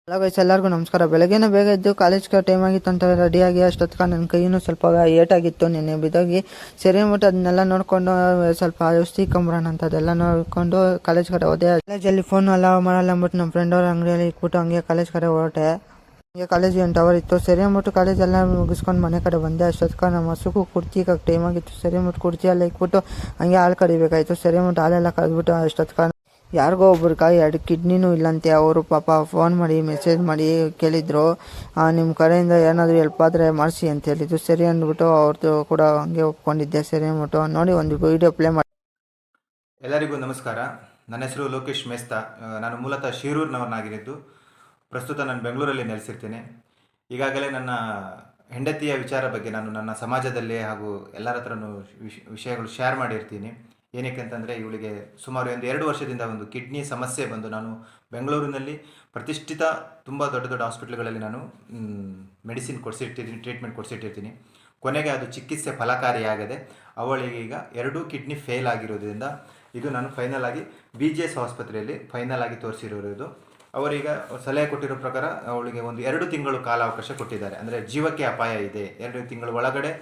Hello guys, ಎಲ್ಲರಿಗೂ ನಮಸ್ಕಾರ. ಬೆಳಗ್ಗೆನೇ ಬೇಗ ಎದ್ದು ಕಾಲೇಜ್ಗೆ ಟೈಮ್ ಆಗಿತ್ತು ಅಂತ ರೆಡಿಯಾಗಿ ಅಷ್ಟೊತ್ತಿಗೆ ನನ್ನ ಕೈಯೂ ಸ್ವಲ್ಪ ಏಟಾಗಿತ್ತು. ನಿನ್ನೆ ಬಿದ್ದೋಗಿ ಸರಿ ಅಂದ್ಬಿಟ್ಟು ಅದನ್ನೆಲ್ಲ ನೋಡಿಕೊಂಡು ಸ್ವಲ್ಪ ಔಷಧಿ ಕಂಬರೋಣ ಅಂತ ಅದೆಲ್ಲ ನೋಡಿಕೊಂಡು ಕಾಲೇಜ್ ಕಡೆ ಹೋದೆ. ಕಾಲೇಜಲ್ಲಿ ಫೋನ್ ಅಲೋ ಮಾಡಲ್ಲ ಅಂದ್ಬಿಟ್ಟು ನಮ್ಮ ಫ್ರೆಂಡ್ ಅವ್ರ ಅಂಗಡಿಯಲ್ಲಿ ಇಟ್ಬಿಟ್ಟು ಹಂಗೆ ಕಾಲೇಜ್ ಕಡೆ ಹೊರಟೆ. ಹಂಗೆ ಕಾಲೇಜಿಗೆ 8 ಅವರ್ ಇತ್ತು. ಸರಿ ಅಂದ್ಬಿಟ್ಟು ಕಾಲೇಜೆಲ್ಲ ಮುಗಿಸ್ಕೊಂಡು ಮನೆ ಕಡೆ ಬಂದೆ. ಅಷ್ಟೊತ್ತಿಗೆ ನಮ್ಮ ಹಸುಗೂ ಕುರ್ಚಿಗೆ ಟೈಮ್ ಆಗಿತ್ತು. ಸರಿ ಅಂದ್ಬಿಟ್ಟು ಕುರ್ಚಿ ಎಲ್ಲ ಇಕ್ಬಿಟ್ಟು ಹಂಗೆ ಹಾಲು ಕಡಿಬೇಕಾಯ್ತು. ಸರಿ ಅಂದ್ಬಿಟ್ಟು ಹಾಲೆಲ್ಲ ಕರೆದ್ಬಿಟ್ಟು ಅಷ್ಟೊತ್ತಿಗೆ ಯಾರಿಗೋ ಒಬ್ರಿಗೆ 2 ಕಿಡ್ನಿನೂ ಇಲ್ಲಂತೆ. ಅವರು ಪಾಪ ಫೋನ್ ಮಾಡಿ ಮೆಸೇಜ್ ಮಾಡಿ ಕೇಳಿದ್ರು, ನಿಮ್ಮ ಕಡೆಯಿಂದ ಏನಾದರೂ ಹೆಲ್ಪ್ ಆದರೆ ಮಾಡಿಸಿ ಅಂತ ಹೇಳಿದ್ರು. ಸರಿ ಅಂದ್ಬಿಟ್ಟು ಅವ್ರದ್ದು ಕೂಡ ಹಂಗೆ ಒಪ್ಕೊಂಡಿದ್ದೆ. ಸರಿ ಅಂದ್ಬಿಟ್ಟು ನೋಡಿ ಒಂದು ವಿಡಿಯೋ ಪ್ಲೇ ಮಾಡಿ. ಎಲ್ಲರಿಗೂ ನಮಸ್ಕಾರ. ನನ್ನ ಹೆಸರು ಲೋಕೇಶ್ ಮೇಸ್ತಾ. ನಾನು ಮೂಲತಃ ಶಿರೂರಿನವನಾಗಿದ್ದು ಪ್ರಸ್ತುತ ನಾನು ಬೆಂಗಳೂರಲ್ಲಿ ನೆಲೆಸಿರ್ತೀನಿ. ಈಗಾಗಲೇ ನನ್ನ ಹೆಂಡತಿಯ ವಿಚಾರ ಬಗ್ಗೆ ನಾನು ನನ್ನ ಸಮಾಜದಲ್ಲಿ ಹಾಗೂ ಎಲ್ಲರ ಹತ್ರನೂ ವಿಷಯಗಳು ಶೇರ್ ಮಾಡಿರ್ತೀನಿ. ಏನಕ್ಕೆ ಅಂತಂದರೆ ಇವಳಿಗೆ ಸುಮಾರು 2 ವರ್ಷದಿಂದ ಒಂದು ಕಿಡ್ನಿ ಸಮಸ್ಯೆ ಬಂದು ನಾನು ಬೆಂಗಳೂರಿನಲ್ಲಿ ಪ್ರತಿಷ್ಠಿತ ತುಂಬ ದೊಡ್ಡ ದೊಡ್ಡ ಹಾಸ್ಪಿಟ್ಲ್ಗಳಲ್ಲಿ ನಾನು ಮೆಡಿಸಿನ್ ಕೊಡಿಸಿರ್ತೀನಿ, ಟ್ರೀಟ್ಮೆಂಟ್ ಕೊಡಿಸಿಟ್ಟಿರ್ತೀನಿ. ಕೊನೆಗೆ ಅದು ಚಿಕಿತ್ಸೆ ಫಲಕಾರಿಯಾಗದೆ ಅವಳಿಗೆ ಈಗ 2 ಕಿಡ್ನಿ ಫೇಲ್ ಆಗಿರೋದ್ರಿಂದ ಇದು ನಾನು ಫೈನಲ್ ಆಗಿ BGS ಆಸ್ಪತ್ರೆಯಲ್ಲಿ ಫೈನಲ್ ಆಗಿ ತೋರಿಸಿರೋದು. ಅವರೀಗ ಸಲಹೆ ಕೊಟ್ಟಿರೋ ಪ್ರಕಾರ ಅವಳಿಗೆ ಒಂದು 2 ತಿಂಗಳು ಕಾಲಾವಕಾಶ ಕೊಟ್ಟಿದ್ದಾರೆ. ಅಂದರೆ ಜೀವಕ್ಕೆ ಅಪಾಯ ಇದೆ, 2 ತಿಂಗಳ ಒಳಗಡೆ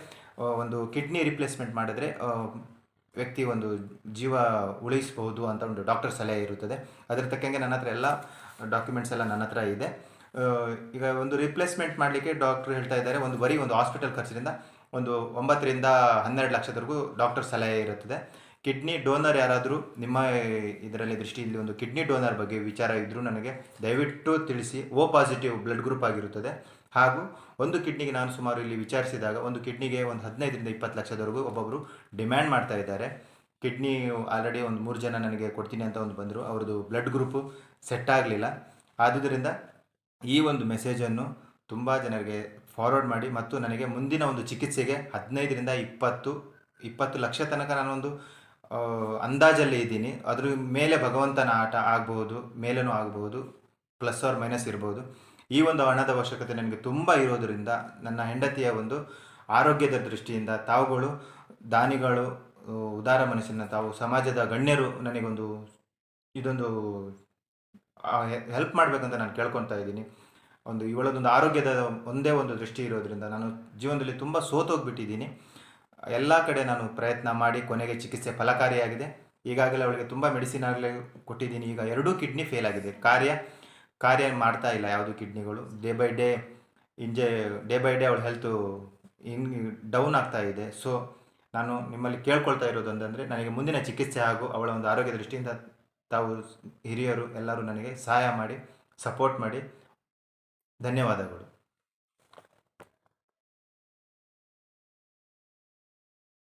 ಒಂದು ಕಿಡ್ನಿ ರಿಪ್ಲೇಸ್ಮೆಂಟ್ ಮಾಡಿದ್ರೆ ವ್ಯಕ್ತಿ ಒಂದು ಜೀವ ಉಳಿಸಬಹುದು ಅಂತ ಒಂದು ಡಾಕ್ಟರ್ ಸಲಹೆ ಇರುತ್ತದೆ. ಅದರ ತಕ್ಕಂಗೆ ನನ್ನ ಹತ್ರ ಎಲ್ಲ ಡಾಕ್ಯುಮೆಂಟ್ಸ್ ಎಲ್ಲ ನನ್ನ ಹತ್ರ ಇದೆ. ಈಗ ಒಂದು ರಿಪ್ಲೇಸ್ಮೆಂಟ್ ಮಾಡಲಿಕ್ಕೆ ಡಾಕ್ಟ್ರು ಹೇಳ್ತಾ ಇದ್ದಾರೆ ಒಂದು ಹಾಸ್ಪಿಟಲ್ ಖರ್ಚಿನಿಂದ ಒಂದು 9 ರಿಂದ 12 ಲಕ್ಷದವರೆಗೂ ಡಾಕ್ಟರ್ ಸಲಹೆ ಇರುತ್ತದೆ. ಕಿಡ್ನಿ ಡೋನರ್ ಯಾರಾದರೂ ನಿಮ್ಮ ಇದರಲ್ಲಿ ದೃಷ್ಟಿಯಲ್ಲಿ ಒಂದು ಕಿಡ್ನಿ ಡೋನರ್ ಬಗ್ಗೆ ವಿಚಾರ ಇದ್ದರೂ ನನಗೆ ದಯವಿಟ್ಟು ತಿಳಿಸಿ. O ಪಾಸಿಟಿವ್ ಬ್ಲಡ್ ಗ್ರೂಪ್ ಆಗಿರುತ್ತದೆ. ಹಾಗೂ ಒಂದು ಕಿಡ್ನಿಗೆ ನಾನು ಸುಮಾರು ಇಲ್ಲಿ ವಿಚಾರಿಸಿದಾಗ ಒಂದು ಕಿಡ್ನಿಗೆ ಒಂದು 15 ರಿಂದ 20 ಲಕ್ಷದವರೆಗೂ ಒಬ್ಬೊಬ್ಬರು ಡಿಮ್ಯಾಂಡ್ ಮಾಡ್ತಾ ಇದ್ದಾರೆ. ಕಿಡ್ನಿ ಆಲ್ರೆಡಿ ಒಂದು 3 ಜನ ನನಗೆ ಕೊಡ್ತೀನಿ ಅಂತ ಒಂದು ಬಂದರು, ಅವ್ರದ್ದು ಬ್ಲಡ್ ಗ್ರೂಪು ಸೆಟ್ ಆಗಲಿಲ್ಲ. ಆದುದರಿಂದ ಈ ಒಂದು ಮೆಸೇಜನ್ನು ತುಂಬ ಜನರಿಗೆ ಫಾರ್ವರ್ಡ್ ಮಾಡಿ ಮತ್ತು ನನಗೆ ಮುಂದಿನ ಒಂದು ಚಿಕಿತ್ಸೆಗೆ 15 ರಿಂದ 20 ಲಕ್ಷ ತನಕ ನಾನೊಂದು ಅಂದಾಜಲ್ಲಿ ಇದ್ದೀನಿ. ಅದ್ರ ಮೇಲೆ ಭಗವಂತನ ಆಟ ಆಗ್ಬೋದು, ಮೇಲೇನೂ ಆಗ್ಬೋದು, ಪ್ಲಸ್ ಆರ್ ಮೈನಸ್ ಇರ್ಬೋದು. ಈ ಒಂದು ಹಣದ ಅವಶ್ಯಕತೆ ನನಗೆ ತುಂಬ ಇರೋದರಿಂದ ನನ್ನ ಹೆಂಡತಿಯ ಒಂದು ಆರೋಗ್ಯದ ದೃಷ್ಟಿಯಿಂದ ತಾವುಗಳು ದಾನಿಗಳು, ಉದಾರ ಮನಸ್ಸಿನ ತಾವು ಸಮಾಜದ ಗಣ್ಯರು ನನಗೊಂದು ಇದೊಂದು ಹೆಲ್ಪ್ ಮಾಡಬೇಕಂತ ನಾನು ಕೇಳ್ಕೊತಾ ಇದ್ದೀನಿ. ಇವಳದೊಂದು ಆರೋಗ್ಯದ ಒಂದೇ ಒಂದು ದೃಷ್ಟಿ ಇರೋದರಿಂದ ನಾನು ಜೀವನದಲ್ಲಿ ತುಂಬ ಸೋತೋಗ್ಬಿಟ್ಟಿದ್ದೀನಿ. ಎಲ್ಲ ಕಡೆ ನಾನು ಪ್ರಯತ್ನ ಮಾಡಿ ಕೊನೆಗೆ ಚಿಕಿತ್ಸೆ ಫಲಕಾರಿಯಾಗಿದೆ. ಈಗಾಗಲೇ ಅವಳಿಗೆ ತುಂಬ ಮೆಡಿಸಿನ್ ಆಗಲೇ ಕೊಟ್ಟಿದ್ದೀನಿ. ಈಗ 2 ಕಿಡ್ನಿ ಫೇಲ್ ಆಗಿದೆ, ಕಾರ್ಯ ಮಾಡ್ತಾ ಇಲ್ಲ ಯಾವುದು ಕಿಡ್ನಿಗಳು. ಡೇ ಬೈ ಡೇ ಅವಳ ಹೆಲ್ತು ಡೌನ್ ಆಗ್ತಾ ಇದೆ. ಸೊ ನಾನು ನಿಮ್ಮಲ್ಲಿ ಕೇಳ್ಕೊಳ್ತಾ ಇರೋದು ಅಂತಂದರೆ ನನಗೆ ಮುಂದಿನ ಚಿಕಿತ್ಸೆ ಹಾಗೂ ಅವಳ ಒಂದು ಆರೋಗ್ಯ ದೃಷ್ಟಿಯಿಂದ ತಾವು ಹಿರಿಯರು ಎಲ್ಲರೂ ನನಗೆ ಸಹಾಯ ಮಾಡಿ, ಸಪೋರ್ಟ್ ಮಾಡಿ. ಧನ್ಯವಾದಗಳು.